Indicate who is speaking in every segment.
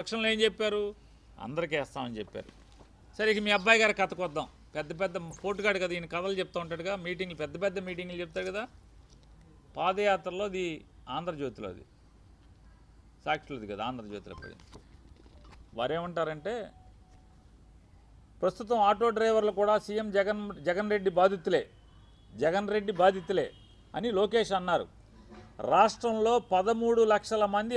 Speaker 1: ఎలక్షన్లో ఏం చెప్పారు? అందరికీ వేస్తామని చెప్పారు. సరే, ఇక మీ అబ్బాయి గారి కథకు వద్దాం. పెద్ద పెద్ద పోటుగాడు కదా, ఈయన కథలు చెప్తూ ఉంటాడుగా, మీటింగ్లు పెద్ద పెద్ద మీటింగ్లు చెప్తాడు కదా. పాదయాత్రలో అది ఆంధ్రజ్యోతిలో, అది సాక్షులది కదా, ఆంధ్రజ్యోతిలో పడింది. వారేమంటారంటే, ప్రస్తుతం ఆటో డ్రైవర్లు కూడా సీఎం జగన్ రెడ్డి బాధితులే అని లోకేష్ అన్నారు. రాష్ట్రంలో 13 లక్షల మంది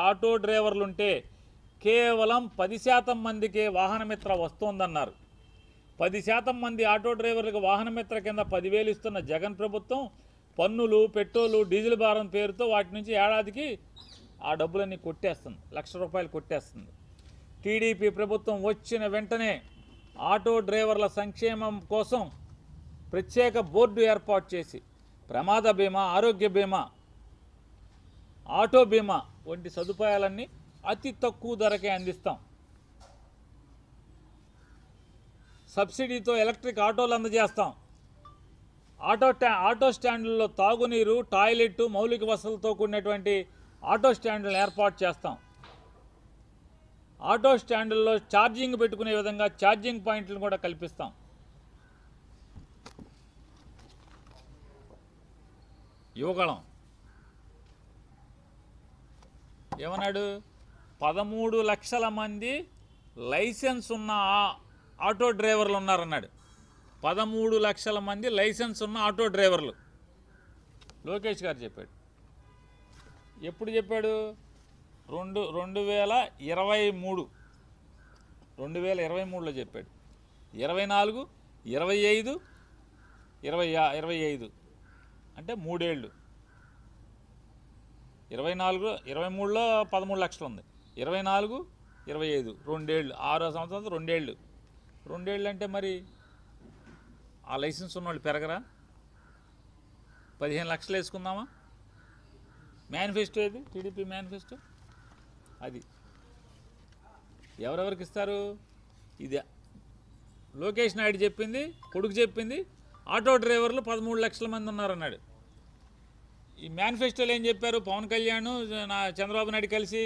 Speaker 1: ఆటో డ్రైవర్లుంటే కేవలం 10% మందికే వాహనమిత్ర వస్తోందన్నారు. 10% మంది ఆటో డ్రైవర్లకు వాహనమిత్ర కింద 10,000 ఇస్తున్న జగన్ ప్రభుత్వం పన్నులు, పెట్రోలు, డీజిల్ భారం పేరుతో వాటి నుంచి ఏడాదికి ఆ డబ్బులన్నీ కొట్టేస్తుంది. ₹1,00,000 కొట్టేస్తుంది. టీడీపీ ప్రభుత్వం వచ్చిన వెంటనే ఆటో డ్రైవర్ల సంక్షేమం కోసం ప్రత్యేక బోర్డు ఏర్పాటు చేసి ప్రమాద బీమా, ఆరోగ్య బీమా, ఆటో బీమా వంటి సదుపాయాలన్నీ అతి తక్కువ ధరకే అందిస్తాం. సబ్సిడీతో ఎలక్ట్రిక్ ఆటోలు అందజేస్తాం. ఆటో స్టాండ్లలో తాగునీరు, టాయిలెట్, మౌలిక వసతులతో కూడినటువంటి ఆటో స్టాండ్లను ఏర్పాటు చేస్తాం. ఆటో స్టాండ్లలో ఛార్జింగ్ పెట్టుకునే విధంగా ఛార్జింగ్ పాయింట్లను కూడా కల్పిస్తాం. యువగళం ఏమన్నాడు? 13 లక్షల మంది లైసెన్స్ ఉన్న ఆటో డ్రైవర్లు ఉన్నారన్నాడు. 13 లక్షల మంది లైసెన్స్ ఉన్న ఆటో డ్రైవర్లు లోకేష్ గారు చెప్పాడు. ఎప్పుడు చెప్పాడు? 2023లో చెప్పాడు. 24, 25, 25 అంటే 3 ఏళ్ళు. 23లో 13 లక్షలు ఉంది. 24, 25 2 ఏళ్ళు. 6వ సంవత్సరం 2 ఏళ్ళు. 2 ఏళ్ళు అంటే మరి ఆ లైసెన్స్ ఉన్నవాళ్ళు పెరగరా? 15 లక్షలు వేసుకుందామా? మేనిఫెస్టో ఏది? టీడీపీ మేనిఫెస్టో అది. ఎవరెవరికి ఇస్తారు? ఇది లోకేష్ నాయుడు చెప్పింది, కొడుకు చెప్పింది. ఆటో డ్రైవర్లు 13 లక్షల మంది ఉన్నారన్నాడు. ఈ మేనిఫెస్టోలో ఏం చెప్పారు? పవన్ కళ్యాణ్, చంద్రబాబు నాయుడు కలిసి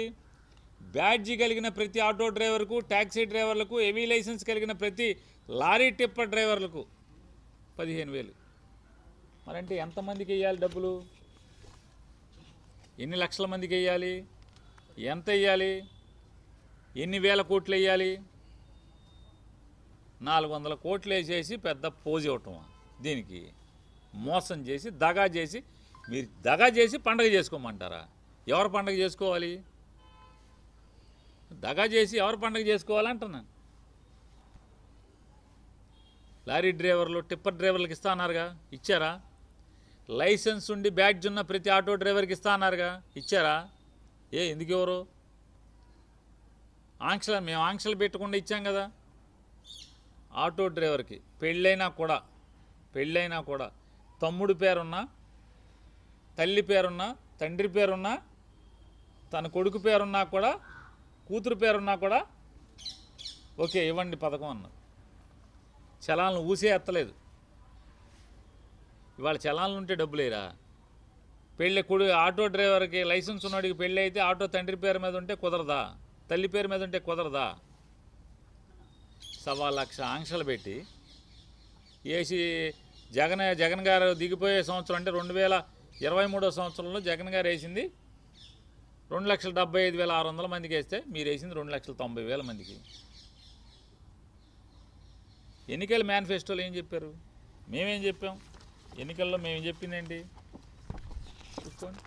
Speaker 1: బ్యాడ్జీ కలిగిన ప్రతి ఆటో డ్రైవర్కు, ట్యాక్సీ డ్రైవర్లకు, హెవీ లైసెన్స్ కలిగిన ప్రతి లారీ టిప్పర్ డ్రైవర్లకు 15,000. మరంటే ఎంతమందికి వేయాలి డబ్బులు? ఎన్ని లక్షల మందికి వేయాలి? ఎంత వేయాలి? ఎన్ని వేల కోట్లు వేయాలి? 400 కోట్లు వేసేసి పెద్ద పోజ్ ఇవ్వటం. దీనికి మోసం చేసి, దగా చేసి, మీరు దగా చేసి పండగ చేసుకోమంటారా? ఎవరు పండగ చేసుకోవాలి? దగా చేసి ఎవరు పండగ చేసుకోవాలంటున్నాను. లారీ డ్రైవర్లు, టిప్పర్ డ్రైవర్లకు ఇస్తా అన్నారుగా, ఇచ్చారా? లైసెన్స్ ఉండి బ్యాడ్జ్ ఉన్న ప్రతి ఆటో డ్రైవర్కి ఇస్తా అన్నారుగా, ఇచ్చారా? ఎందుకు ఎవరు మేము ఆంక్షలు పెట్టకుండా ఇచ్చాం కదా. ఆటో డ్రైవర్కి పెళ్ళైనా కూడా తమ్ముడు పేరున్నా, తల్లి పేరున్నా, తండ్రి పేరున్నా, తన కొడుకు పేరున్నా కూడా, కూతురు పేరున్నా కూడా ఓకే ఇవ్వండి పథకం అన్నారు. చలాలను ఊసే ఎత్తలేదు. ఇవాళ చలాలను ఉంటే డబ్బులేరా? ఆటో డ్రైవర్కి లైసెన్స్ ఉన్నవాడికి పెళ్ళి అయితే ఆటో తండ్రి పేరు మీద ఉంటే కుదరదా? తల్లి పేరు మీద ఉంటే కుదరదా? 1,00,000 ఆంక్షలు పెట్టి వేసి జగన్ గారు దిగిపోయే సంవత్సరం అంటే 2023వ సంవత్సరంలో జగన్ గారు వేసింది 2,75,600 మందికి వేస్తే మీరు వేసింది 2,90,000 మందికి. ఎన్నికల మేనిఫెస్టోలో ఏం చెప్పారు? మేమేం చెప్పాం? ఎన్నికల్లో మేము చెప్పింది ఏంటి చూసుకోండి.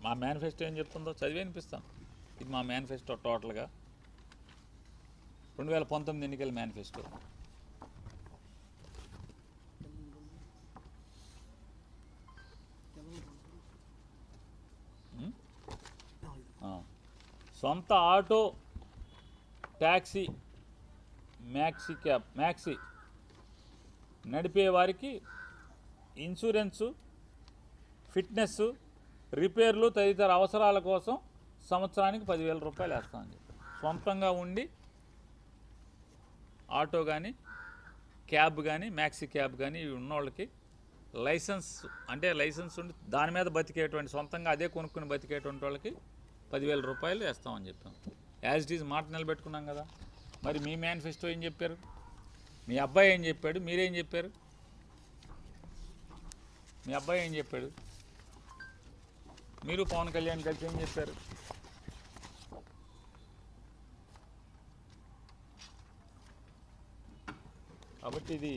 Speaker 1: మా మేనిఫెస్టో ఏం చెప్తుందో చదివి వినిపిస్తాం. ఇది మా మేనిఫెస్టో టోటల్గా 2019 ఎన్నికల మేనిఫెస్టో. సొంత ఆటో, ట్యాక్సీ, మ్యాక్సీ నడిపే వారికి ఇన్సూరెన్సు, ఫిట్నెస్, రిపేర్లు తదితర అవసరాల కోసం సంవత్సరానికి ₹10,000 వేస్తామని చెప్పి. సొంతంగా ఉండి ఆటో కానీ, క్యాబ్ కానీ, మ్యాక్సీ క్యాబ్ కానీ ఇవి ఉన్నవాళ్ళకి లైసెన్స్ అంటే లైసెన్స్ ఉండి దాని మీద బతికేటువంటి సొంతంగా అదే కొనుక్కుని బతికేటువంటి వాళ్ళకి 10,000 రూపాయలు వేస్తామని చెప్పాం. యాజ్ ఇట్ ఈజ్ మాట నిలబెట్టుకున్నాం కదా. మరి మీ మేనిఫెస్టో ఏం చెప్పారు, మీ అబ్బాయి ఏం చెప్పాడు, మీరేం చెప్పారు? మీ అబ్బాయి ఏం చెప్పాడు, మీరు పవన్ కళ్యాణ్ కలిసి ఏం చెప్పారు? కాబట్టి ఇది